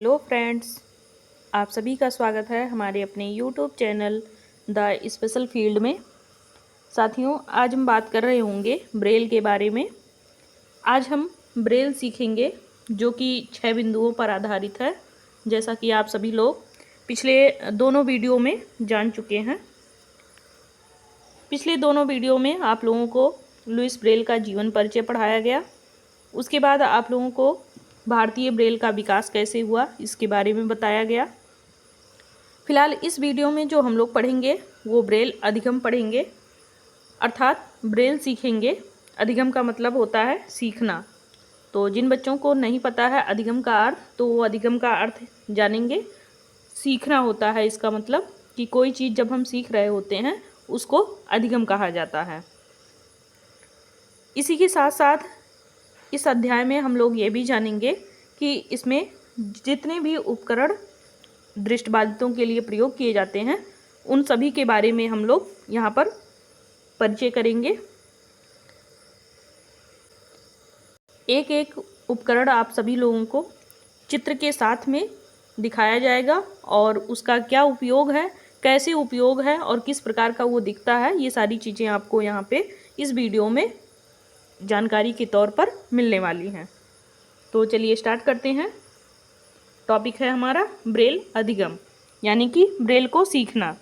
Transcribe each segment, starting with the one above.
Hello friends, आप सभी का स्वागत है हमारे अपने YouTube channel the special field में। साथियों, आज हम बात कर रहे होंगे ब्रेल के बारे में। आज हम ब्रेल सीखेंगे जो कि 6 बिंदुओं पर आधारित है, जैसा कि आप सभी लोग पिछले दोनों वीडियो में जान चुके हैं। पिछले दोनों वीडियो में आप लोगों को लुईस ब्रेल का जीवन परिचय पढ़ाया गया। उसके बाद आप लोगों को भारतीय ब्रेल का विकास कैसे हुआ इसके बारे में बताया गया। फिलहाल इस वीडियो में जो हम लोग पढ़ेंगे वो ब्रेल अधिगम पढ़ेंगे, अर्थात ब्रेल सीखेंगे। अधिगम का मतलब होता है सीखना। तो जिन बच्चों को नहीं पता है अधिगम का अर्थ, तो वो अधिगम का अर्थ जानेंगे। सीखना होता है इसका मतलब कि कोई चीज़ जब हम सीख रहे होते हैं उसको अधिगम कहा जाता है। इसी के साथ साथ इस अध्याय में हम लोग ये भी जानेंगे कि इसमें जितने भी उपकरण दृष्टिबाधितों के लिए प्रयोग किए जाते हैं उन सभी के बारे में हम लोग यहाँ पर परिचय करेंगे। एक एक उपकरण आप सभी लोगों को चित्र के साथ में दिखाया जाएगा और उसका क्या उपयोग है, कैसे उपयोग है और किस प्रकार का वो दिखता है, ये सारी चीज़ें आपको यहाँ पे इस वीडियो में जानकारी के तौर पर मिलने वाली हैं। तो चलिए स्टार्ट करते हैं। टॉपिक है हमारा ब्रेल अधिगम, यानी कि ब्रेल को सीखना।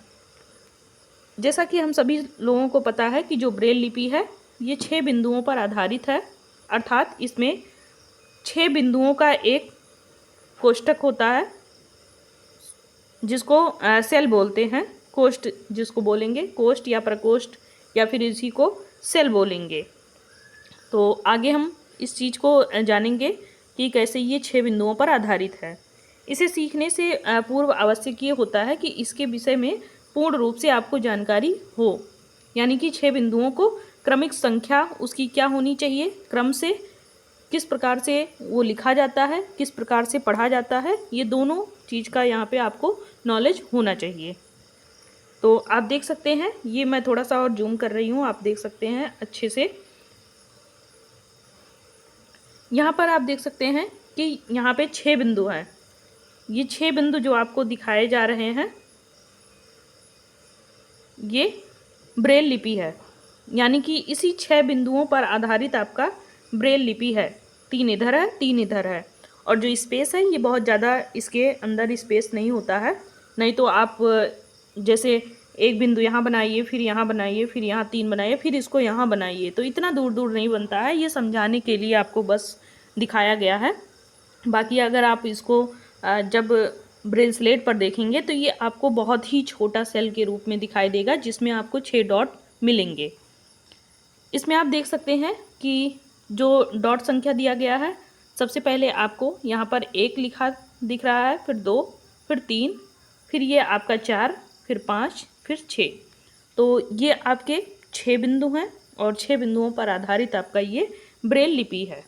जैसा कि हम सभी लोगों को पता है कि जो ब्रेल लिपि है ये 6 बिंदुओं पर आधारित है, अर्थात इसमें 6 बिंदुओं का एक कोष्ठक होता है जिसको सेल बोलते हैं। कोष्ठ जिसको बोलेंगे, कोष्ठ या प्रकोष्ठ या फिर इसी को सेल बोलेंगे। तो आगे हम इस चीज़ को जानेंगे कि कैसे ये 6 बिंदुओं पर आधारित है। इसे सीखने से पूर्व आवश्यक ये होता है कि इसके विषय में पूर्ण रूप से आपको जानकारी हो, यानी कि 6 बिंदुओं को क्रमिक संख्या उसकी क्या होनी चाहिए, क्रम से किस प्रकार से वो लिखा जाता है, किस प्रकार से पढ़ा जाता है, ये दोनों चीज़ का यहाँ पे आपको नॉलेज होना चाहिए। तो आप देख सकते हैं, ये मैं थोड़ा सा और जूम कर रही हूँ, आप देख सकते हैं अच्छे से। यहाँ पर आप देख सकते हैं कि यहाँ पे 6 बिंदु हैं। ये 6 बिंदु जो आपको दिखाए जा रहे हैं ये ब्रेल लिपि है, यानी कि इसी 6 बिंदुओं पर आधारित आपका ब्रेल लिपि है। 3 इधर है, 3 इधर है, और जो स्पेस है ये बहुत ज़्यादा इसके अंदर स्पेस नहीं होता है। नहीं तो आप जैसे एक बिंदु यहाँ बनाइए, फिर यहाँ बनाइए, फिर यहाँ 3 बनाइए, फिर इसको यहाँ बनाइए, तो इतना दूर दूर नहीं बनता है। ये समझाने के लिए आपको बस दिखाया गया है। बाकी अगर आप इसको जब ब्रेल स्लेट पर देखेंगे तो ये आपको बहुत ही छोटा सेल के रूप में दिखाई देगा, जिसमें आपको 6 डॉट मिलेंगे। इसमें आप देख सकते हैं कि जो डॉट संख्या दिया गया है, सबसे पहले आपको यहाँ पर 1 लिखा दिख रहा है, फिर 2, फिर 3, फिर ये आपका 4, फिर 5, फिर 6। तो ये आपके 6 बिंदु हैं और 6 बिंदुओं पर आधारित आपका ये ब्रेल लिपि है,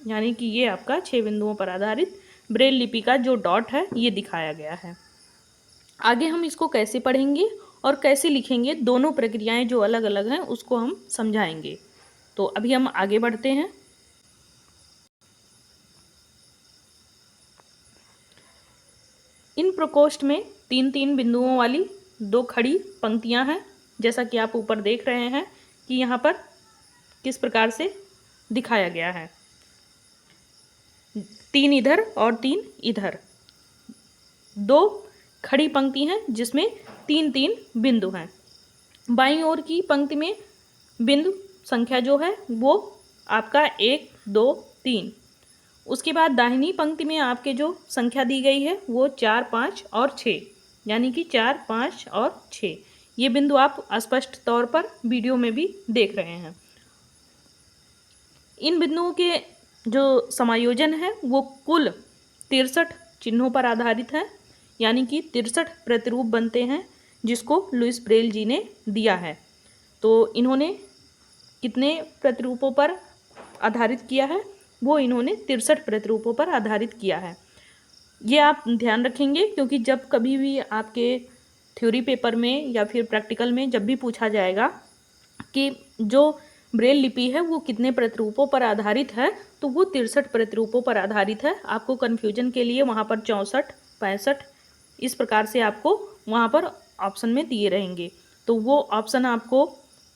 यानी कि ये आपका 6 बिंदुओं पर आधारित ब्रेल लिपि का जो डॉट है ये दिखाया गया है। आगे हम इसको कैसे पढ़ेंगे और कैसे लिखेंगे, दोनों प्रक्रियाएं जो अलग अलग हैं उसको हम समझाएंगे। तो अभी हम आगे बढ़ते हैं। इन प्रकोष्ठ में 3-3 बिंदुओं वाली 2 खड़ी पंक्तियां हैं, जैसा कि आप ऊपर देख रहे हैं कि यहाँ पर किस प्रकार से दिखाया गया है। 3 इधर और 3 इधर, 2 खड़ी पंक्ति हैं जिसमें 3-3 बिंदु हैं। बाईं ओर की पंक्ति में बिंदु संख्या जो है वो आपका 1, 2, 3। उसके बाद दाहिनी पंक्ति में आपके जो संख्या दी गई है वो 4, 5 और 6, यानी कि 4, 5 और 6। ये बिंदु आप स्पष्ट तौर पर वीडियो में भी देख रहे हैं। इन बिंदुओं के जो समायोजन है वो कुल 63 चिन्हों पर आधारित है, यानी कि 63 प्रतिरूप बनते हैं जिसको लुईस ब्रेल जी ने दिया है। तो इन्होंने कितने प्रतिरूपों पर आधारित किया है, वो इन्होंने 63 प्रतिरूपों पर आधारित किया है। ये आप ध्यान रखेंगे, क्योंकि जब कभी भी आपके थ्योरी पेपर में या फिर प्रैक्टिकल में जब भी पूछा जाएगा कि जो ब्रेल लिपि है वो कितने प्रतिरूपों पर आधारित है, तो वो 63 प्रतिरूपों पर आधारित है। आपको कन्फ्यूजन के लिए वहाँ पर 64, 65 इस प्रकार से आपको वहाँ पर ऑप्शन में दिए रहेंगे, तो वो ऑप्शन आपको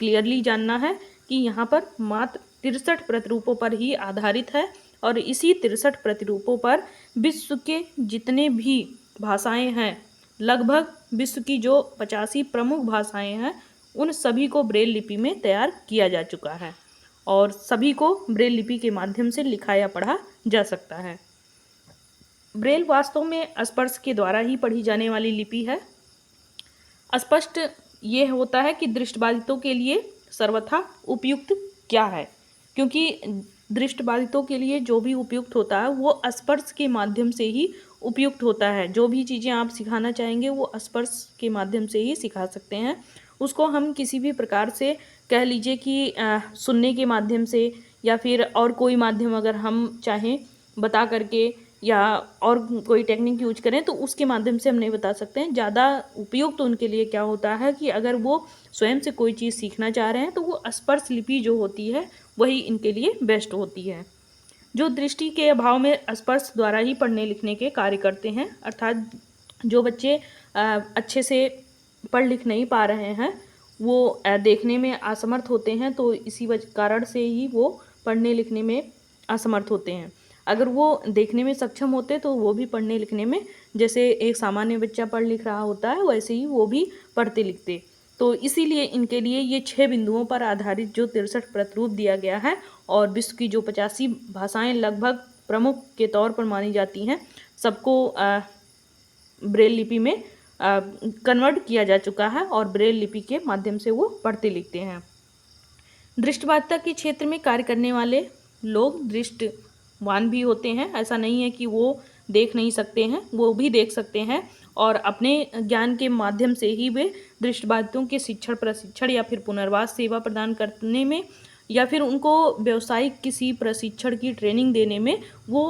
क्लियरली जानना है कि यहाँ पर मात्र 63 प्रतिरूपों पर ही आधारित है। और इसी 63 प्रतिरूपों पर विश्व के जितने भी भाषाएं हैं, लगभग विश्व की जो 85 प्रमुख भाषाएं हैं, उन सभी को ब्रेल लिपि में तैयार किया जा चुका है और सभी को ब्रेल लिपि के माध्यम से लिखा या पढ़ा जा सकता है। ब्रेल वास्तव में स्पर्श के द्वारा ही पढ़ी जाने वाली लिपि है। स्पष्ट ये होता है कि दृष्टिबाधितों के लिए सर्वथा उपयुक्त क्या है, क्योंकि दृष्टिबाधितों के लिए जो भी उपयुक्त होता है वो स्पर्श के माध्यम से ही उपयुक्त होता है। जो भी चीज़ें आप सिखाना चाहेंगे वो स्पर्श के माध्यम से ही सिखा सकते हैं। उसको हम किसी भी प्रकार से कह लीजिए कि सुनने के माध्यम से या फिर और कोई माध्यम अगर हम चाहें बता करके या और कोई टेक्निक यूज करें तो उसके माध्यम से हम नहीं बता सकते हैं। ज़्यादा उपयुक्त तो उनके लिए क्या होता है कि अगर वो स्वयं से कोई चीज़ सीखना चाह रहे हैं तो वो स्पर्श लिपि जो होती है वही इनके लिए बेस्ट होती है। जो दृष्टि के अभाव में स्पर्श द्वारा ही पढ़ने लिखने के कार्य करते हैं, अर्थात जो बच्चे अच्छे से पढ़ लिख नहीं पा रहे हैं, वो देखने में असमर्थ होते हैं, तो इसी कारण से ही वो पढ़ने लिखने में असमर्थ होते हैं। अगर वो देखने में सक्षम होते तो वो भी पढ़ने लिखने में, जैसे एक सामान्य बच्चा पढ़ लिख रहा होता है, वैसे ही वो भी पढ़ते लिखते। तो इसीलिए इनके लिए ये 6 बिंदुओं पर आधारित जो 63 प्रतिरूप दिया गया है और विश्व की जो 85 भाषाएं लगभग प्रमुख के तौर पर मानी जाती हैं, सबको ब्रेल लिपि में कन्वर्ट किया जा चुका है और ब्रेल लिपि के माध्यम से वो पढ़ते लिखते हैं। दृष्टिबाधिता के क्षेत्र में कार्य करने वाले लोग दृष्टिवान भी होते हैं। ऐसा नहीं है कि वो देख नहीं सकते हैं, वो भी देख सकते हैं और अपने ज्ञान के माध्यम से ही वे दृष्टिबाधितों के शिक्षण, प्रशिक्षण या फिर पुनर्वास सेवा प्रदान करने में या फिर उनको व्यावसायिक किसी प्रशिक्षण की ट्रेनिंग देने में वो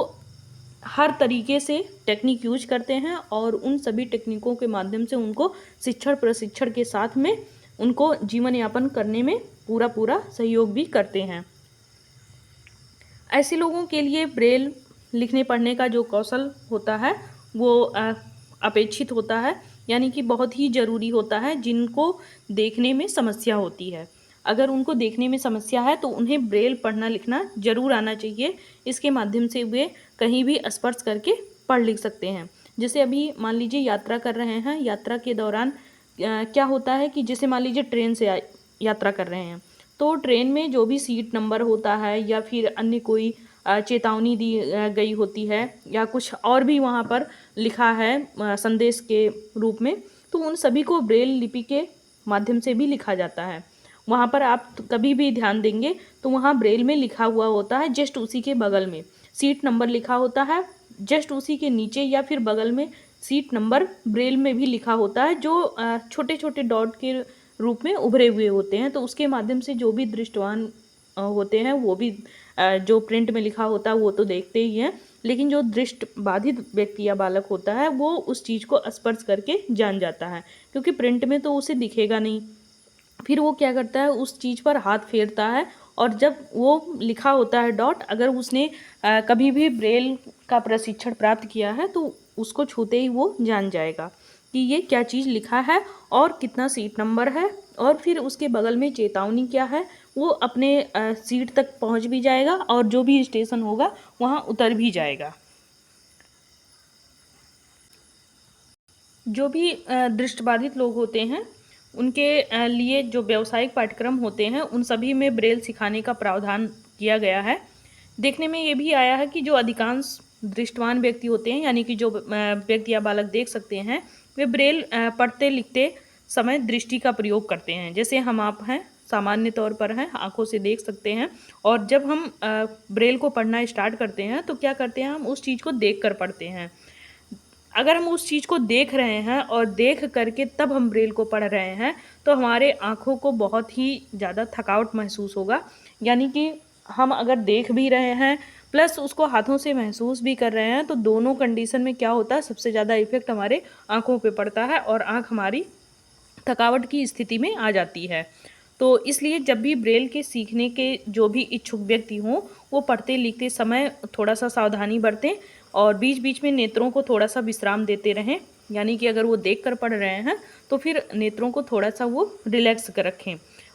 हर तरीके से टेक्निक यूज करते हैं और उन सभी टेक्निकों के माध्यम से उनको शिक्षण प्रशिक्षण के साथ में उनको जीवन यापन करने में पूरा सहयोग भी करते हैं। ऐसे लोगों के लिए ब्रेल लिखने पढ़ने का जो कौशल होता है वो अपेक्षित होता है, यानी कि बहुत ही ज़रूरी होता है, जिनको देखने में समस्या होती है। अगर उनको देखने में समस्या है तो उन्हें ब्रेल पढ़ना लिखना ज़रूर आना चाहिए। इसके माध्यम से वे कहीं भी स्पर्श करके पढ़ लिख सकते हैं। जैसे अभी मान लीजिए यात्रा कर रहे हैं, यात्रा के दौरान क्या होता है कि जैसे मान लीजिए ट्रेन से यात्रा कर रहे हैं, तो ट्रेन में जो भी सीट नंबर होता है या फिर अन्य कोई चेतावनी दी गई होती है या कुछ और भी वहाँ पर लिखा है संदेश के रूप में, तो उन सभी को ब्रेल लिपि के माध्यम से भी लिखा जाता है। वहाँ पर आप कभी भी ध्यान देंगे तो वहाँ ब्रेल में लिखा हुआ होता है, जस्ट उसी के बगल में सीट नंबर लिखा होता है, जस्ट उसी के नीचे या फिर बगल में सीट नंबर ब्रेल में भी लिखा होता है, जो छोटे छोटे डॉट के रूप में उभरे हुए होते हैं। तो उसके माध्यम से जो भी दृष्टिवान होते हैं वो भी जो प्रिंट में लिखा होता है वो तो देखते ही हैं, लेकिन जो दृष्टिबाधित व्यक्ति या बालक होता है वो उस चीज़ को स्पर्श करके जान जाता है, क्योंकि प्रिंट में तो उसे दिखेगा नहीं। फिर वो क्या करता है, उस चीज़ पर हाथ फेरता है और जब वो लिखा होता है डॉट, अगर उसने कभी भी ब्रेल का प्रशिक्षण प्राप्त किया है तो उसको छूते ही वो जान जाएगा कि ये क्या चीज़ लिखा है और कितना सीट नंबर है, और फिर उसके बगल में चेतावनी क्या है, वो अपने सीट तक पहुंच भी जाएगा और जो भी स्टेशन होगा वहां उतर भी जाएगा। जो भी दृष्टिबाधित लोग होते हैं उनके लिए जो व्यावसायिक पाठ्यक्रम होते हैं उन सभी में ब्रेल सिखाने का प्रावधान किया गया है। देखने में ये भी आया है कि जो अधिकांश दृष्टिवान व्यक्ति होते हैं, यानी कि जो व्यक्ति या बालक देख सकते हैं, वे ब्रेल पढ़ते लिखते समय दृष्टि का प्रयोग करते हैं। जैसे हम आप हैं, सामान्य तौर पर हैं, आंखों से देख सकते हैं, और जब हम ब्रेल को पढ़ना स्टार्ट करते हैं तो क्या करते हैं, हम उस चीज़ को देख कर पढ़ते हैं। अगर हम उस चीज़ को देख रहे हैं और देख करके तब हम ब्रेल को पढ़ रहे हैं तो हमारे आँखों को बहुत ही ज़्यादा थकावट महसूस होगा। यानी कि हम अगर देख भी रहे हैं प्लस उसको हाथों से महसूस भी कर रहे हैं, तो दोनों कंडीशन में क्या होता है, सबसे ज़्यादा इफेक्ट हमारे आँखों पे पड़ता है और आँख हमारी थकावट की स्थिति में आ जाती है। तो इसलिए जब भी ब्रेल के सीखने के जो भी इच्छुक व्यक्ति हों, वो पढ़ते लिखते समय थोड़ा सा सावधानी बरतें और बीच बीच में नेत्रों को थोड़ा सा विश्राम देते रहें। यानी कि अगर वो देख कर पढ़ रहे हैं तो फिर नेत्रों को थोड़ा सा वो रिलैक्स कर रखें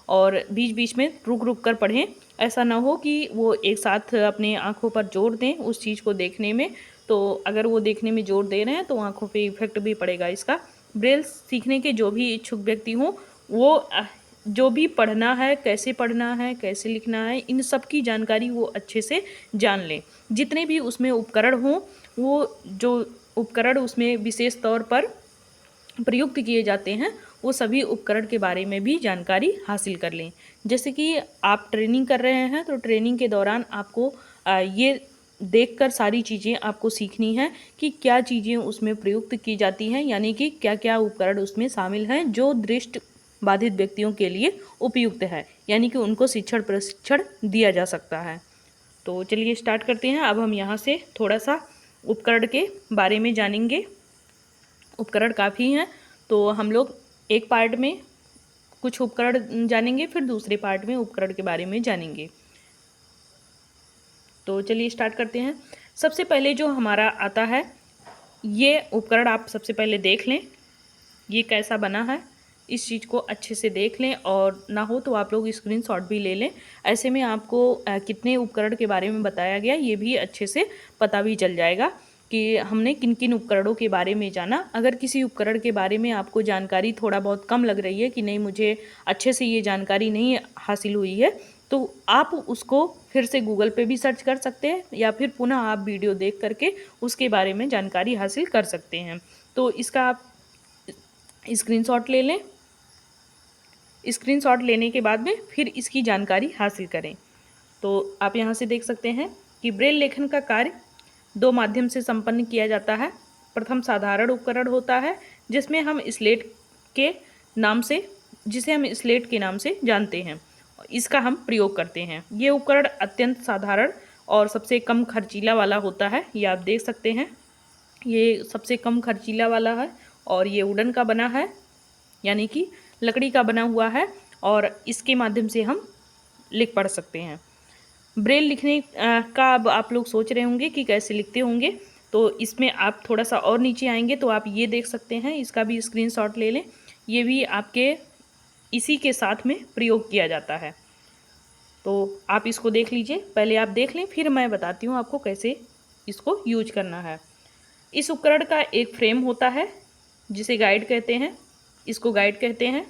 और बीच बीच में रुक रुक कर पढ़ें। ऐसा ना हो कि वो एक साथ अपने आँखों पर जोर दें उस चीज़ को देखने में, तो अगर वो देखने में जोर दे रहे हैं तो आँखों पे इफ़ेक्ट भी पड़ेगा इसका। ब्रेल सीखने के जो भी इच्छुक व्यक्ति हों, वो जो भी पढ़ना है, कैसे लिखना है, इन सब की जानकारी वो अच्छे से जान लें। जितने भी उसमें उपकरण हों, वो जो उपकरण उसमें विशेष तौर पर प्रयुक्त किए जाते हैं, वो सभी उपकरण के बारे में भी जानकारी हासिल कर लें। जैसे कि आप ट्रेनिंग कर रहे हैं, तो ट्रेनिंग के दौरान आपको ये देखकर सारी चीज़ें आपको सीखनी है कि क्या चीज़ें उसमें प्रयुक्त की जाती हैं, यानी कि क्या-क्या उपकरण उसमें शामिल हैं जो दृष्टि बाधित व्यक्तियों के लिए उपयुक्त है, यानी कि उनको शिक्षण प्रशिक्षण दिया जा सकता है। तो चलिए स्टार्ट करते हैं। अब हम यहाँ से थोड़ा-सा उपकरण के बारे में जानेंगे। उपकरण काफ़ी हैं, तो हम लोग एक पार्ट में कुछ उपकरण जानेंगे, फिर दूसरे पार्ट में उपकरण के बारे में जानेंगे। तो चलिए स्टार्ट करते हैं। सबसे पहले जो हमारा आता है, ये उपकरण आप सबसे पहले देख लें, ये कैसा बना है, इस चीज़ को अच्छे से देख लें और ना हो तो आप लोग स्क्रीनशॉट भी ले लें। ऐसे में आपको कितने उपकरण के बारे में बताया गया ये भी अच्छे से पता भी चल जाएगा कि हमने किन किन उपकरणों के बारे में जाना। अगर किसी उपकरण के बारे में आपको जानकारी थोड़ा बहुत कम लग रही है कि नहीं मुझे अच्छे से ये जानकारी नहीं हासिल हुई है, तो आप उसको फिर से गूगल पे भी सर्च कर सकते हैं या फिर पुनः आप वीडियो देख करके उसके बारे में जानकारी हासिल कर सकते हैं। तो इसका आप स्क्रीनशॉट ले लें। स्क्रीनशॉट लेने के बाद में फिर इसकी जानकारी हासिल करें। तो आप यहाँ से देख सकते हैं कि ब्रेल लेखन का कार्य दो माध्यम से संपन्न किया जाता है। प्रथम साधारण उपकरण होता है जिसे हम स्लेट के नाम से जानते हैं, इसका हम प्रयोग करते हैं। ये उपकरण अत्यंत साधारण और सबसे कम खर्चीला वाला होता है। ये आप देख सकते हैं, ये सबसे कम खर्चीला वाला है और ये वुडन का बना है, यानी कि लकड़ी का बना हुआ है और इसके माध्यम से हम लिख पढ़ सकते हैं। ब्रेल लिखने का अब आप लोग सोच रहे होंगे कि कैसे लिखते होंगे, तो इसमें आप थोड़ा सा और नीचे आएंगे तो आप ये देख सकते हैं, इसका भी स्क्रीनशॉट ले लें। ये भी आपके इसी के साथ में प्रयोग किया जाता है, तो आप इसको देख लीजिए। पहले आप देख लें, फिर मैं बताती हूँ आपको कैसे इसको यूज करना है। इस उपकरण का एक फ्रेम होता है जिसे गाइड कहते हैं, इसको गाइड कहते हैं।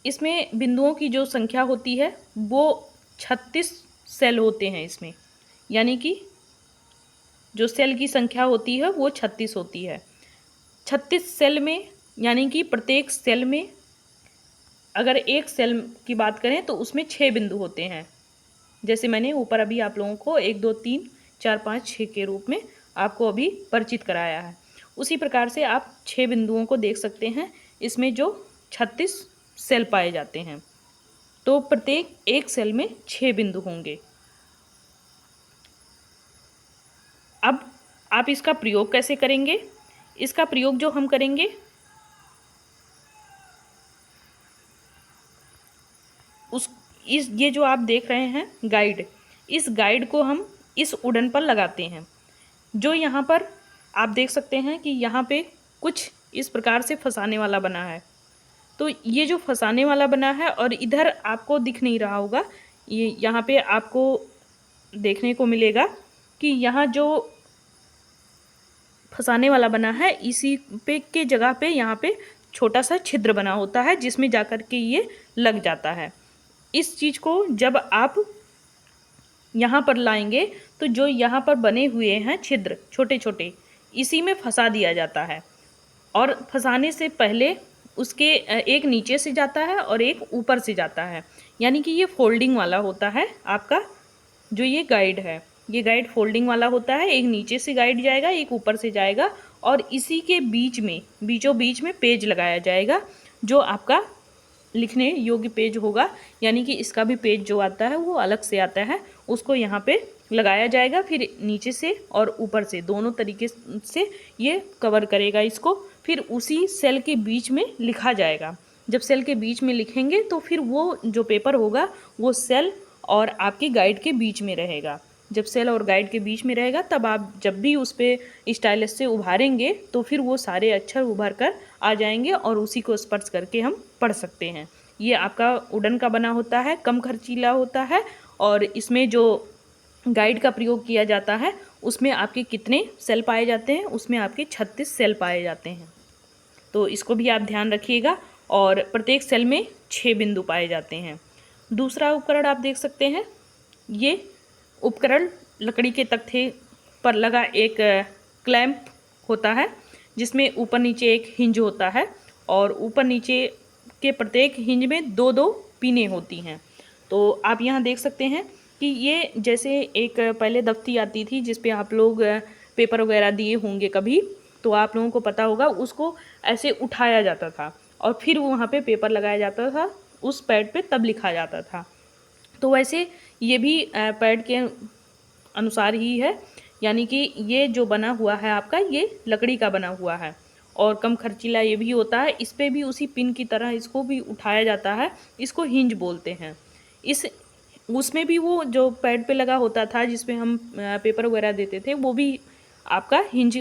इसमें बिंदुओं की जो संख्या होती है वो 36 सेल होते हैं इसमें, यानी कि जो सेल की संख्या होती है वो 36 होती है। 36 सेल में, यानी कि प्रत्येक सेल में अगर एक सेल की बात करें तो उसमें 6 बिंदु होते हैं। जैसे मैंने ऊपर अभी आप लोगों को 1 2 3 4 5 6 के रूप में आपको अभी परिचित कराया है, उसी प्रकार से आप 6 बिंदुओं को देख सकते हैं। इसमें जो 36 सेल पाए जाते हैं, तो प्रत्येक एक सेल में 6 बिंदु होंगे। अब आप इसका प्रयोग कैसे करेंगे? इसका प्रयोग जो हम करेंगे, ये जो आप देख रहे हैं गाइड, इस गाइड को हम इस वुडन पर लगाते हैं। जो यहाँ पर आप देख सकते हैं कि यहाँ पे कुछ इस प्रकार से फंसाने वाला बना है, तो ये जो फंसाने वाला बना है और इधर आपको दिख नहीं रहा होगा, ये यहाँ पे आपको देखने को मिलेगा कि यहाँ जो फंसाने वाला बना है, इसी पे के जगह पे यहाँ पे छोटा सा छिद्र बना होता है जिसमें जाकर के ये लग जाता है। इस चीज़ को जब आप यहाँ पर लाएंगे तो जो यहाँ पर बने हुए हैं छिद्र छोटे छोटे, इसी में फंसा दिया जाता है और फंसाने से पहले उसके एक नीचे से जाता है और एक ऊपर से जाता है, यानी कि ये फोल्डिंग वाला होता है। आपका जो ये गाइड है, ये गाइड फोल्डिंग वाला होता है, एक नीचे से गाइड जाएगा, एक ऊपर से जाएगा और इसी के बीच में बीचों बीच में पेज लगाया जाएगा जो आपका लिखने योग्य पेज होगा, यानी कि इसका भी पेज जो आता है वो अलग से आता है, उसको यहाँ पे लगाया जाएगा। फिर नीचे से और ऊपर से दोनों तरीके से ये कवर करेगा इसको, फिर उसी सेल के बीच में लिखा जाएगा। जब सेल के बीच में लिखेंगे तो फिर वो जो पेपर होगा वो सेल और आपके गाइड के बीच में रहेगा। जब सेल और गाइड के बीच में रहेगा तब आप जब भी उस पर स्टाइलस से उभारेंगे तो फिर वो सारे अक्षर उभर कर आ जाएंगे और उसी को स्पर्श करके हम पढ़ सकते हैं। ये आपका वुडन का बना होता है, कम खर्चीला होता है, और इसमें जो गाइड का प्रयोग किया जाता है उसमें आपके कितने सेल पाए जाते हैं, उसमें आपके 36 सेल पाए जाते हैं। तो इसको भी आप ध्यान रखिएगा। और प्रत्येक सेल में 6 बिंदु पाए जाते हैं। दूसरा उपकरण आप देख सकते हैं, ये उपकरण लकड़ी के तख्ते पर लगा एक क्लैंप होता है जिसमें ऊपर नीचे एक हिंज होता है और ऊपर नीचे के प्रत्येक हिंज में 2-2 पिने होती हैं। तो आप यहाँ देख सकते हैं कि ये जैसे एक पहले दफ्ती आती थी जिस पे आप लोग पेपर वगैरह दिए होंगे कभी, तो आप लोगों को पता होगा उसको ऐसे उठाया जाता था और फिर वहाँ पे पेपर लगाया जाता था उस पैड पे, तब लिखा जाता था। तो वैसे ये भी पैड के अनुसार ही है, यानी कि ये जो बना हुआ है आपका ये लकड़ी का बना हुआ है और कम खर्चीला ये भी होता है। इस पे भी उसी पिन की तरह इसको भी उठाया जाता है, इसको हिंज बोलते हैं। उसमें भी वो जो पैड पे लगा होता था जिसपे हम पेपर वगैरह देते थे वो भी आपका हिंज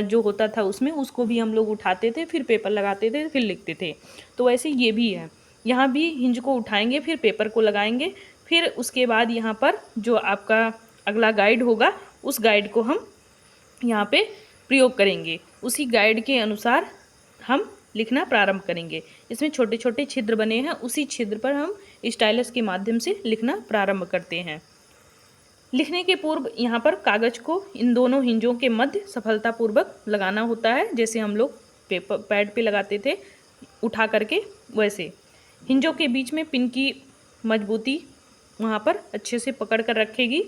जो होता था उसमें, उसको भी हम लोग उठाते थे, फिर पेपर लगाते थे, फिर लिखते थे। तो वैसे ये भी है, यहाँ भी हिंज को उठाएंगे, फिर पेपर को लगाएंगे, फिर उसके बाद यहाँ पर जो आपका अगला गाइड होगा उस गाइड को हम यहाँ पे प्रयोग करेंगे। उसी गाइड के अनुसार हम लिखना प्रारंभ करेंगे। इसमें छोटे छोटे छिद्र बने हैं, उसी छिद्र पर हम स्टाइलस के माध्यम से लिखना प्रारंभ करते हैं। लिखने के पूर्व यहाँ पर कागज को इन दोनों हिंजों के मध्य सफलतापूर्वक लगाना होता है, जैसे हम लोग पेपर पैड पे लगाते थे उठा करके, वैसे हिंजों के बीच में पिन की मजबूती वहाँ पर अच्छे से पकड़ कर रखेगी।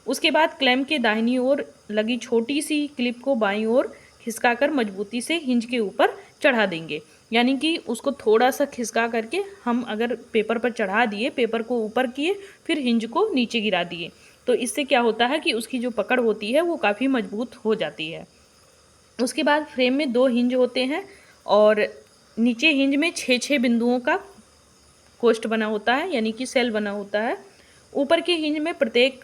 उसके बाद क्लैंप के दाहिनी ओर लगी छोटी सी क्लिप को बाईं ओर खिसकाकर मजबूती से हिंज के ऊपर चढ़ा देंगे, यानी कि उसको थोड़ा सा खिसका करके हम अगर पेपर पर चढ़ा दिए, पेपर को ऊपर किए, फिर हिंज को नीचे गिरा दिए, तो इससे क्या होता है कि उसकी जो पकड़ होती है वो काफ़ी मजबूत हो जाती है। उसके बाद फ्रेम में 2 हिंज होते हैं और नीचे हिंज में 6-6 बिंदुओं का कोष्ठ बना होता है, यानी कि सेल बना होता है। ऊपर के हिंज में प्रत्येक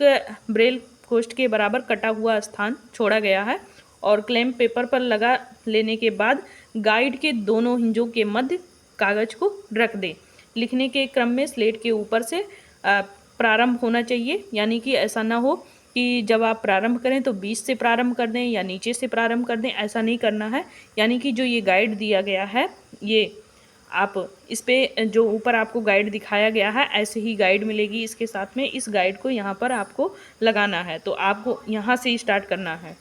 ब्रेल कोष्ठ के बराबर कटा हुआ स्थान छोड़ा गया है और क्लैंप पेपर पर लगा लेने के बाद गाइड के दोनों हिंजों के मध्य कागज को रख दें। लिखने के क्रम में स्लेट के ऊपर से प्रारंभ होना चाहिए, यानी कि ऐसा ना हो कि जब आप प्रारंभ करें तो बीच से प्रारंभ कर दें या नीचे से प्रारंभ कर दें, ऐसा नहीं करना है। यानी कि जो ये गाइड दिया गया है, ये आप इस पे जो ऊपर आपको गाइड दिखाया गया है ऐसे ही गाइड मिलेगी इसके साथ में, इस गाइड को यहाँ पर आपको लगाना है। तो आपको यहाँ से स्टार्ट करना है।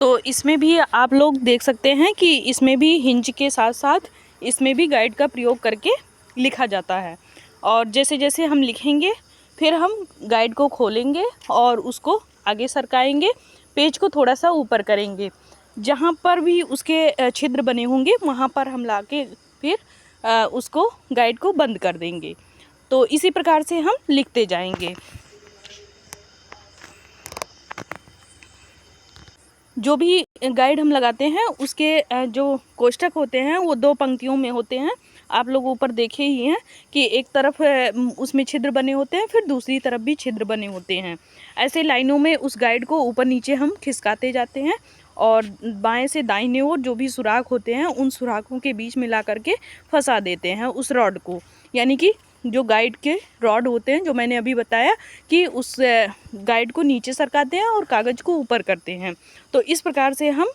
तो इसमें भी आप लोग देख सकते हैं कि इसमें भी हिंज के साथ साथ इसमें भी गाइड का प्रयोग करके लिखा जाता है। और जैसे जैसे हम लिखेंगे फिर हम गाइड को खोलेंगे और उसको आगे सरकाएंगे, पेज को थोड़ा सा ऊपर करेंगे, जहाँ पर भी उसके छिद्र बने होंगे वहाँ पर हम लाके फिर उसको गाइड को बंद कर देंगे। तो इसी प्रकार से हम लिखते जाएंगे। जो भी गाइड हम लगाते हैं उसके जो कोष्ठक होते हैं वो 2 पंक्तियों में होते हैं। आप लोग ऊपर देखे ही हैं कि एक तरफ उसमें छिद्र बने होते हैं, फिर दूसरी तरफ भी छिद्र बने होते हैं। ऐसे लाइनों में उस गाइड को ऊपर नीचे हम खिसकाते जाते हैं और बाएं से दाहिने ओर जो भी सुराख होते हैं उन सुराखों के बीच में ला करके फंसा देते हैं उस रॉड को, यानी कि जो गाइड के रॉड होते हैं जो मैंने अभी बताया कि उस गाइड को नीचे सरकाते हैं और कागज़ को ऊपर करते हैं। तो इस प्रकार से हम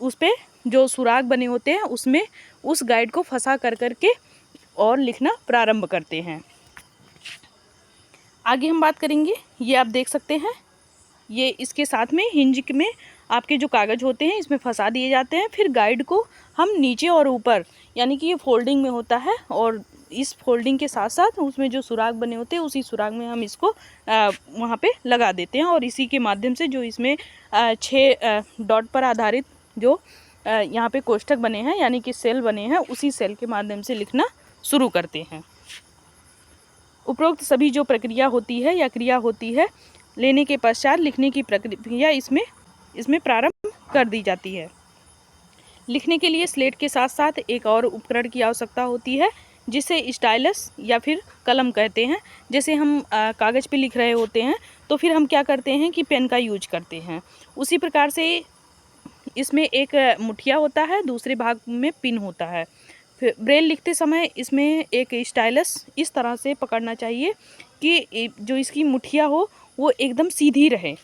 उस पे जो सुराख बने होते हैं उसमें उस गाइड को फंसा कर करके और लिखना प्रारंभ करते हैं। आगे हम बात करेंगे, ये आप देख सकते हैं, ये इसके साथ में हिंज में आपके जो कागज़ होते हैं इसमें फंसा दिए जाते हैं। फिर गाइड को हम नीचे और ऊपर, यानी कि ये फोल्डिंग में होता है और इस फोल्डिंग के साथ साथ उसमें जो सुराख बने होते हैं उसी सुराख में हम इसको वहाँ पे लगा देते हैं और इसी के माध्यम से जो इसमें 6 डॉट पर आधारित जो यहाँ पे कोष्ठक बने हैं, यानी कि सेल बने हैं, उसी सेल के माध्यम से लिखना शुरू करते हैं। उपरोक्त सभी जो प्रक्रिया होती है या क्रिया होती है लेने के पश्चात लिखने की प्रक्रिया इसमें प्रारंभ कर दी जाती है। लिखने के लिए स्लेट के साथ साथ एक और उपकरण की आवश्यकता होती है, जिसे स्टाइलस या फिर कलम कहते हैं। जैसे हम कागज़ पे लिख रहे होते हैं तो फिर हम क्या करते हैं कि पेन का यूज करते हैं। उसी प्रकार से इसमें एक मुठिया होता है, दूसरे भाग में पिन होता है। फिर ब्रेल लिखते समय इसमें एक स्टाइलस इस तरह से पकड़ना चाहिए कि जो इसकी मुठिया हो वो एकदम सीधी रहे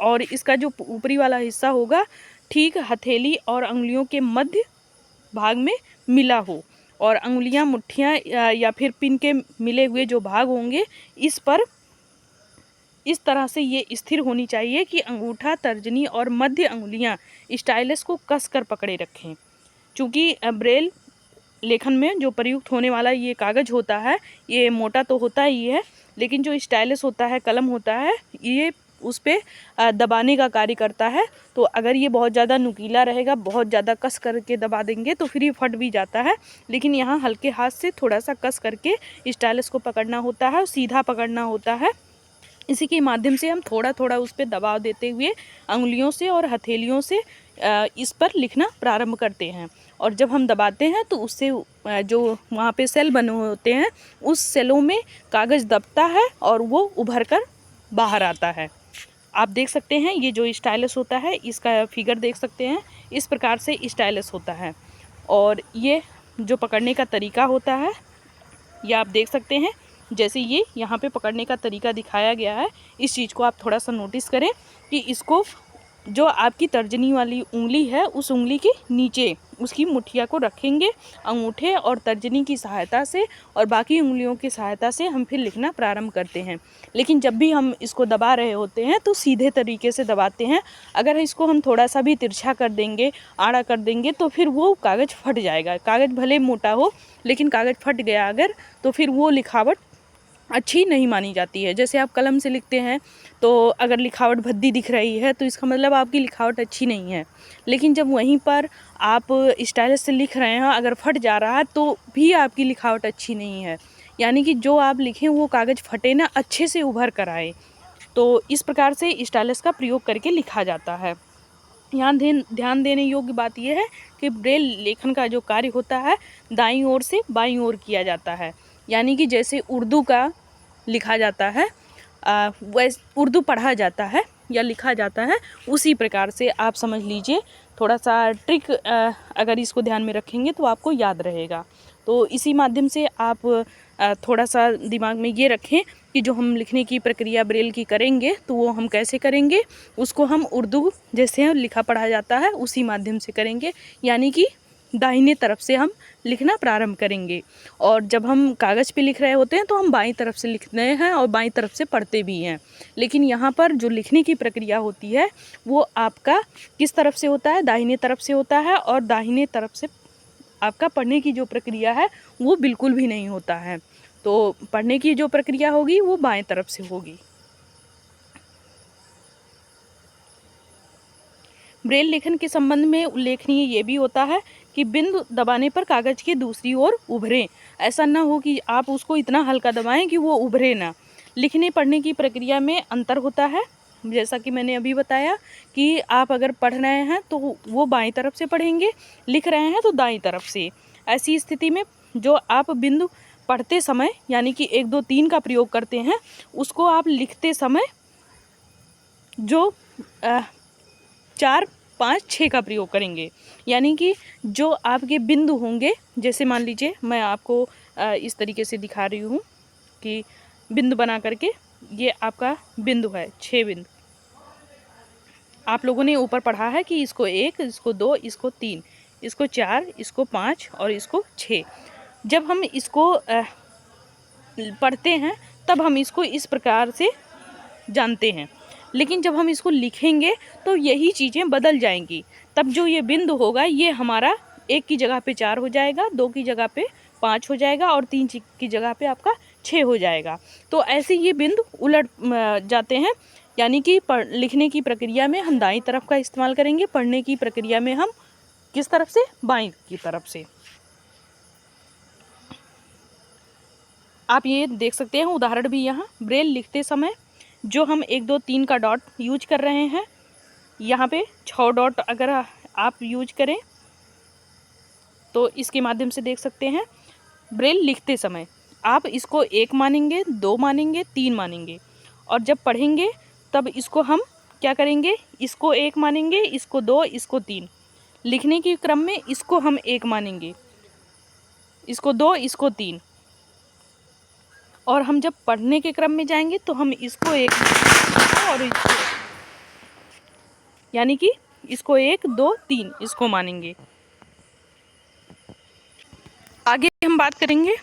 और इसका जो ऊपरी वाला हिस्सा होगा ठीक हथेली और अंगुलियों के मध्य भाग में मिला हो और अंगुलियां मुट्ठियाँ या फिर पिन के मिले हुए जो भाग होंगे इस पर इस तरह से ये स्थिर होनी चाहिए कि अंगूठा, तर्जनी और मध्य अंगुलियां स्टाइलस को कस कर पकड़े रखें। चूँकि ब्रेल लेखन में जो प्रयुक्त होने वाला ये कागज़ होता है ये मोटा तो होता ही है, लेकिन जो स्टाइलस होता है, कलम होता है, ये उस पर दबाने का कार्य करता है। तो अगर ये बहुत ज़्यादा नुकीला रहेगा, बहुत ज़्यादा कस करके दबा देंगे तो फिर ये फट भी जाता है। लेकिन यहाँ हल्के हाथ से थोड़ा सा कस करके स्टाइलस को पकड़ना होता है और सीधा पकड़ना होता है। इसी के माध्यम से हम थोड़ा थोड़ा उस पर दबाव देते हुए अंगुलियों से और हथेलियों से इस पर लिखना प्रारंभ करते हैं। और जब हम दबाते हैं तो उससे जो वहाँ पे सेल बने होते हैं उस सेलों में कागज़ दबता है और वो उभर कर बाहर आता है। आप देख सकते हैं ये जो स्टाइलस होता है इसका फिगर देख सकते हैं, इस प्रकार से स्टाइलस होता है। और ये जो पकड़ने का तरीका होता है ये आप देख सकते हैं, जैसे ये यहाँ पे पकड़ने का तरीका दिखाया गया है। इस चीज़ को आप थोड़ा सा नोटिस करें कि इसको जो आपकी तर्जनी वाली उंगली है उस उंगली के नीचे उसकी मुठिया को रखेंगे अंगूठे और तर्जनी की सहायता से, और बाकी उंगलियों की सहायता से हम फिर लिखना प्रारंभ करते हैं। लेकिन जब भी हम इसको दबा रहे होते हैं तो सीधे तरीके से दबाते हैं। अगर इसको हम थोड़ा सा भी तिरछा कर देंगे, आड़ा कर देंगे तो फिर वो कागज़ फट जाएगा। कागज़ भले मोटा हो लेकिन कागज़ फट गया अगर तो फिर वो लिखावट अच्छी नहीं मानी जाती है। जैसे आप कलम से लिखते हैं तो अगर लिखावट भद्दी दिख रही है तो इसका मतलब आपकी लिखावट अच्छी नहीं है। लेकिन जब वहीं पर आप स्टाइलस से लिख रहे हैं अगर फट जा रहा है तो भी आपकी लिखावट अच्छी नहीं है। यानी कि जो आप लिखें वो कागज़ फटे ना, अच्छे से उभर कर आए। तो इस प्रकार से स्टाइलस का प्रयोग करके लिखा जाता है। यहाँ ध्यान देने योग्य बात यह है कि ब्रेल लेखन का जो कार्य होता है दाईं ओर से बाईं ओर किया जाता है। यानी कि जैसे उर्दू का लिखा जाता है वैसे उर्दू पढ़ा जाता है या लिखा जाता है, उसी प्रकार से आप समझ लीजिए। थोड़ा सा ट्रिक अगर इसको ध्यान में रखेंगे तो आपको याद रहेगा। तो इसी माध्यम से आप थोड़ा सा दिमाग में ये रखें कि जो हम लिखने की प्रक्रिया ब्रेल की करेंगे तो वो हम कैसे करेंगे, उसको हम उर्दू जैसे लिखा पढ़ा जाता है उसी माध्यम से करेंगे। यानी कि दाहिने तरफ से हम लिखना प्रारंभ करेंगे। और जब हम कागज़ पे लिख रहे होते हैं तो हम बाईं तरफ से लिखते हैं और बाईं तरफ से पढ़ते भी हैं। लेकिन यहाँ पर जो लिखने की प्रक्रिया होती है वो आपका किस तरफ से होता है, दाहिने तरफ से होता है। और दाहिने तरफ से आपका पढ़ने की जो प्रक्रिया है वो बिल्कुल भी नहीं होता है। तो पढ़ने की जो प्रक्रिया होगी वो बाएं तरफ से होगी। ब्रेल लेखन के संबंध में उल्लेखनीय ये भी होता है कि बिंदु दबाने पर कागज़ के दूसरी ओर उभरे। ऐसा ना हो कि आप उसको इतना हल्का दबाएं कि वो उभरे ना। लिखने पढ़ने की प्रक्रिया में अंतर होता है। जैसा कि मैंने अभी बताया कि आप अगर पढ़ रहे हैं तो वो बाईं तरफ से पढ़ेंगे, लिख रहे हैं तो दाईं तरफ से। ऐसी स्थिति में जो आप बिंदु पढ़ते समय यानी कि 1 2 3 का प्रयोग करते हैं उसको आप लिखते समय जो 4 5 6 का प्रयोग करेंगे। यानी कि जो आपके बिंदु होंगे, जैसे मान लीजिए मैं आपको इस तरीके से दिखा रही हूँ कि बिंदु बना करके ये आपका बिंदु है, 6 बिंदु। आप लोगों ने ऊपर पढ़ा है कि इसको 1, इसको 2, इसको 3, इसको 4, इसको 5 और इसको 6। जब हम इसको पढ़ते हैं तब हम इसको इस प्रकार से जानते हैं। लेकिन जब हम इसको लिखेंगे तो यही चीज़ें बदल जाएंगी। तब जो ये बिंदु होगा ये हमारा 1 की जगह पे 4 हो जाएगा, 2 की जगह पे 5 हो जाएगा और 3 की जगह पे आपका 6 हो जाएगा। तो ऐसे ये बिंदु उलट जाते हैं। यानी कि लिखने की प्रक्रिया में हम दाईं तरफ का इस्तेमाल करेंगे, पढ़ने की प्रक्रिया में हम किस तरफ से, बाईं की तरफ से। आप ये देख सकते हैं उदाहरण भी यहाँ ब्रेल लिखते समय जो हम 1 2 3 का डॉट यूज कर रहे हैं, यहाँ पे 6 डॉट अगर आप यूज करें तो इसके माध्यम से देख सकते हैं ब्रेल लिखते समय आप इसको 1 मानेंगे, 2 मानेंगे, 3 मानेंगे, और जब पढ़ेंगे तब इसको हम क्या करेंगे, इसको 1 मानेंगे, इसको 2, इसको 3। लिखने के क्रम में इसको हम 1 मानेंगे, इसको 2, इसको 3, और हम जब पढ़ने के क्रम में जाएंगे तो हम इसको 1 और इसको, यानी कि इसको 1, 2, 3 इसको मानेंगे। आगे हम बात करेंगे,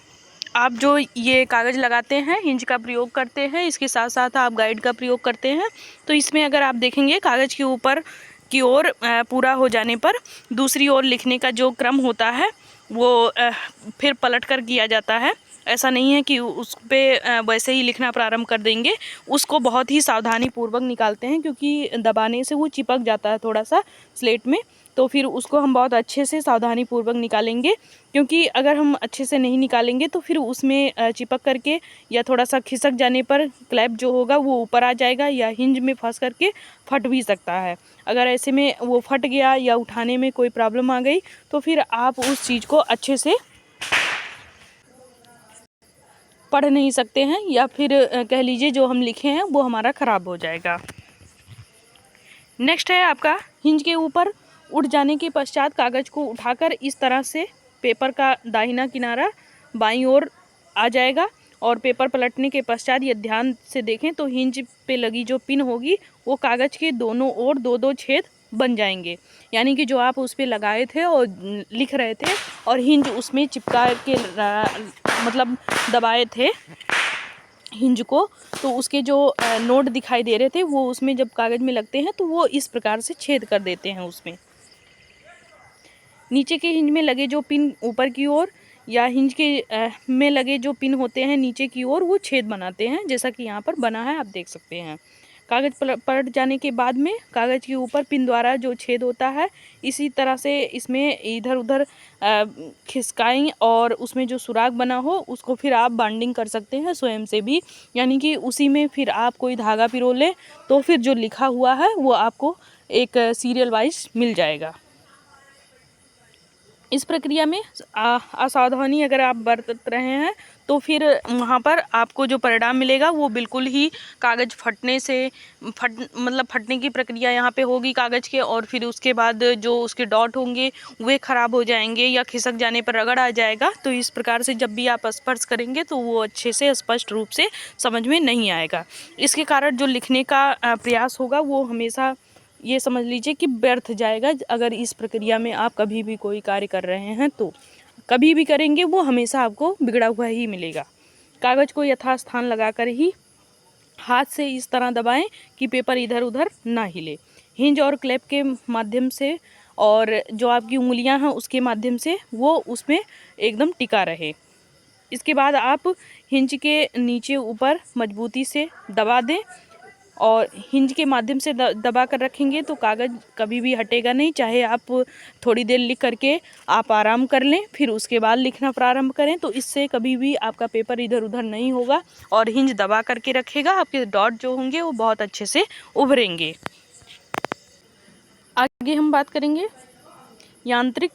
आप जो ये कागज़ लगाते हैं, हिंज का प्रयोग करते हैं, इसके साथ साथ आप गाइड का प्रयोग करते हैं, तो इसमें अगर आप देखेंगे कागज़ के ऊपर की ओर पूरा हो जाने पर दूसरी ओर लिखने का जो क्रम होता है वो फिर पलट कर किया जाता है। ऐसा नहीं है कि उस पे वैसे ही लिखना प्रारंभ कर देंगे, उसको बहुत ही सावधानी पूर्वक निकालते हैं, क्योंकि दबाने से वो चिपक जाता है थोड़ा सा स्लेट में, तो फिर उसको हम बहुत अच्छे से सावधानी पूर्वक निकालेंगे, क्योंकि अगर हम अच्छे से नहीं निकालेंगे तो फिर उसमें चिपक करके या थोड़ा सा खिसक जाने पर क्लैप जो होगा वो ऊपर आ जाएगा या हिंज में फंस करके फट भी सकता है। अगर ऐसे में वो फट गया या उठाने में कोई प्रॉब्लम आ गई तो फिर आप उस चीज़ को अच्छे से पढ़ नहीं सकते हैं, या फिर कह लीजिए जो हम लिखे हैं वो हमारा ख़राब हो जाएगा। नेक्स्ट है आपका हिंज के ऊपर उठ जाने के पश्चात कागज़ को उठाकर इस तरह से पेपर का दाहिना किनारा बाईं ओर आ जाएगा, और पेपर पलटने के पश्चात ये ध्यान से देखें तो हिंज पे लगी जो पिन होगी वो कागज़ के दोनों ओर 2-2 छेद बन जाएंगे, यानी कि जो आप उस पर लगाए थे और लिख रहे थे और हिंज उसमें चिपका के मतलब दबाए थे हिंज को, तो उसके जो नोट दिखाई दे रहे थे वो उसमें जब कागज़ में लगते हैं तो वो इस प्रकार से छेद कर देते हैं उसमें। नीचे के हिंज में लगे जो पिन ऊपर की ओर या हिंज के में लगे जो पिन होते हैं नीचे की ओर वो छेद बनाते हैं, जैसा कि यहाँ पर बना है आप देख सकते हैं। कागज़ पलट जाने के बाद में कागज़ के ऊपर पिन द्वारा जो छेद होता है इसी तरह से इसमें इधर उधर खिसकाएं और उसमें जो सुराग बना हो उसको फिर आप बाइंडिंग कर सकते हैं स्वयं से भी, यानी कि उसी में फिर आप कोई धागा पिरो लें तो फिर जो लिखा हुआ है वो आपको एक सीरियल वाइज मिल जाएगा। इस प्रक्रिया में असावधानी अगर आप बरत रहे हैं तो फिर वहाँ पर आपको जो परिणाम मिलेगा वो बिल्कुल ही कागज़ फटने की प्रक्रिया यहाँ पे होगी कागज़ के, और फिर उसके बाद जो उसके डॉट होंगे वे ख़राब हो जाएंगे या खिसक जाने पर रगड़ आ जाएगा। तो इस प्रकार से जब भी आप स्पर्श करेंगे तो वो अच्छे से स्पष्ट रूप से समझ में नहीं आएगा। इसके कारण जो लिखने का प्रयास होगा वो हमेशा ये समझ लीजिए कि व्यर्थ जाएगा। अगर इस प्रक्रिया में आप कभी भी कोई कार्य कर रहे हैं तो कभी भी करेंगे वो हमेशा आपको बिगड़ा हुआ ही मिलेगा। कागज़ को यथास्थान लगाकर ही हाथ से इस तरह दबाएं कि पेपर इधर उधर ना हिले। हिंज और क्लैप के माध्यम से और जो आपकी उंगलियां हैं उसके माध्यम से वो उसमें एकदम टिका रहे। इसके बाद आप हिंज के नीचे ऊपर मजबूती से दबा दें और हिंज के माध्यम से दबा कर रखेंगे तो कागज़ कभी भी हटेगा नहीं, चाहे आप थोड़ी देर लिख करके आप आराम कर लें फिर उसके बाद लिखना प्रारंभ करें, तो इससे कभी भी आपका पेपर इधर उधर नहीं होगा और हिंज दबा करके रखेगा। आपके डॉट जो होंगे वो बहुत अच्छे से उभरेंगे। आगे हम बात करेंगे यांत्रिक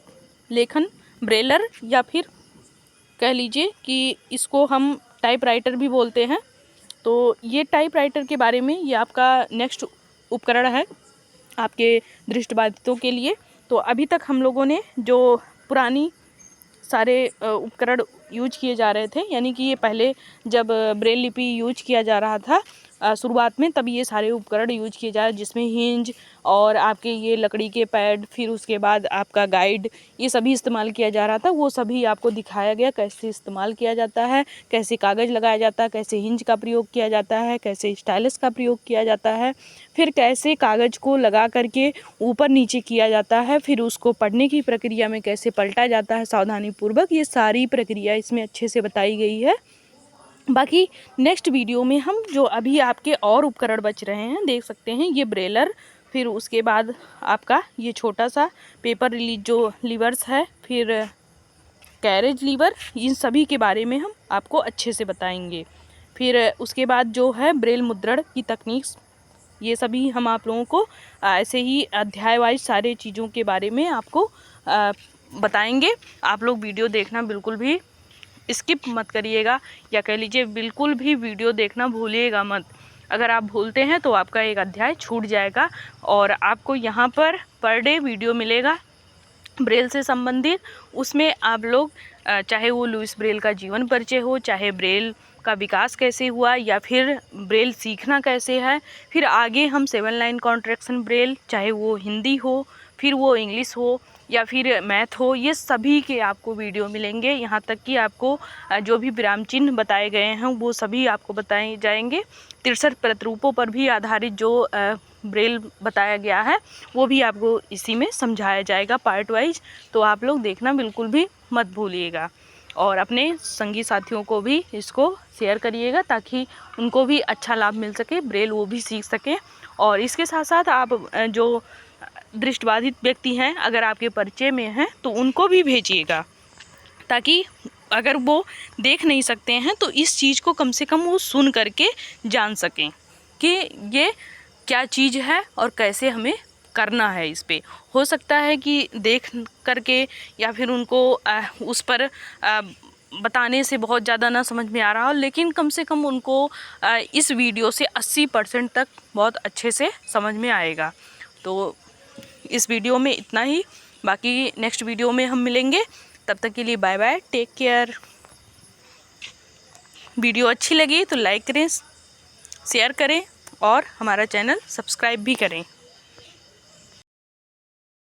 लेखन ब्रेलर, या फिर कह लीजिए कि इसको हम टाइपराइटर भी बोलते हैं। तो ये टाइपराइटर के बारे में ये आपका नेक्स्ट उपकरण है आपके दृष्टिबाधितों के लिए। तो अभी तक हम लोगों ने जो पुरानी सारे उपकरण यूज किए जा रहे थे, यानी कि ये पहले जब ब्रेल लिपि यूज किया जा रहा था शुरुआत में, तब ये सारे उपकरण यूज किए जा रहे हैं जिसमें हिंज और आपके ये लकड़ी के पैड, फिर उसके बाद आपका गाइड, ये सभी इस्तेमाल किया जा रहा था। वो सभी आपको दिखाया गया कैसे इस्तेमाल किया जाता है, कैसे कागज़ लगाया जाता है, कैसे हिंज का प्रयोग किया जाता है, कैसे स्टाइलस का प्रयोग किया जाता है, फिर कैसे कागज़ को लगा करके ऊपर नीचे किया जाता है, फिर उसको पढ़ने की प्रक्रिया में कैसे पलटा जाता है सावधानीपूर्वक। ये सारी प्रक्रिया इसमें अच्छे से बताई गई है। बाकी नेक्स्ट वीडियो में हम जो अभी आपके और उपकरण बच रहे हैं देख सकते हैं, ये ब्रेलर, फिर उसके बाद आपका ये छोटा सा पेपर रिलीज जो लीवर्स है, फिर कैरेज लीवर, इन सभी के बारे में हम आपको अच्छे से बताएंगे। फिर उसके बाद जो है ब्रेल मुद्रण की तकनीक, ये सभी हम आप लोगों को ऐसे ही अध्याय वाइज सारे चीज़ों के बारे में आपको बताएंगे। आप लोग वीडियो देखना बिल्कुल भी स्किप मत करिएगा, या कह लीजिए बिल्कुल भी वीडियो देखना भूलिएगा मत। अगर आप भूलते हैं तो आपका एक अध्याय छूट जाएगा। और आपको यहाँ पर डे वीडियो मिलेगा ब्रेल से संबंधित। उसमें आप लोग चाहे वो लुईस ब्रेल का जीवन परिचय हो, चाहे ब्रेल का विकास कैसे हुआ, या फिर ब्रेल सीखना कैसे है, फिर आगे हम 7 लाइन कॉन्ट्रैक्शन ब्रेल, चाहे वो हिंदी हो, फिर वो इंग्लिश हो, या फिर मैथ हो, ये सभी के आपको वीडियो मिलेंगे। यहाँ तक कि आपको जो भी विराम चिन्ह बताए गए हैं वो सभी आपको बताए जाएंगे। 63 प्रतिरूपों पर भी आधारित जो ब्रेल बताया गया है वो भी आपको इसी में समझाया जाएगा पार्ट वाइज। तो आप लोग देखना बिल्कुल भी मत भूलिएगा, और अपने संगी साथियों को भी इसको शेयर करिएगा ताकि उनको भी अच्छा लाभ मिल सके, ब्रेल वो भी सीख सकें। और इसके साथ साथ आप जो दृष्टिबाधित व्यक्ति हैं अगर आपके परिचय में हैं तो उनको भी भेजिएगा, ताकि अगर वो देख नहीं सकते हैं तो इस चीज़ को कम से कम वो सुन करके जान सकें कि ये क्या चीज़ है और कैसे हमें करना है। इस पे हो सकता है कि देख करके या फिर उनको उस पर बताने से बहुत ज़्यादा ना समझ में आ रहा हो, लेकिन कम से कम उनको इस वीडियो से 80% तक बहुत अच्छे से समझ में आएगा। तो इस वीडियो में इतना ही, बाकी नेक्स्ट वीडियो में हम मिलेंगे। तब तक के लिए bye bye, take care. Video अच्छी लगी तो लाइक करें, शेयर करें और हमारा चैनल सब्सक्राइब भी करें।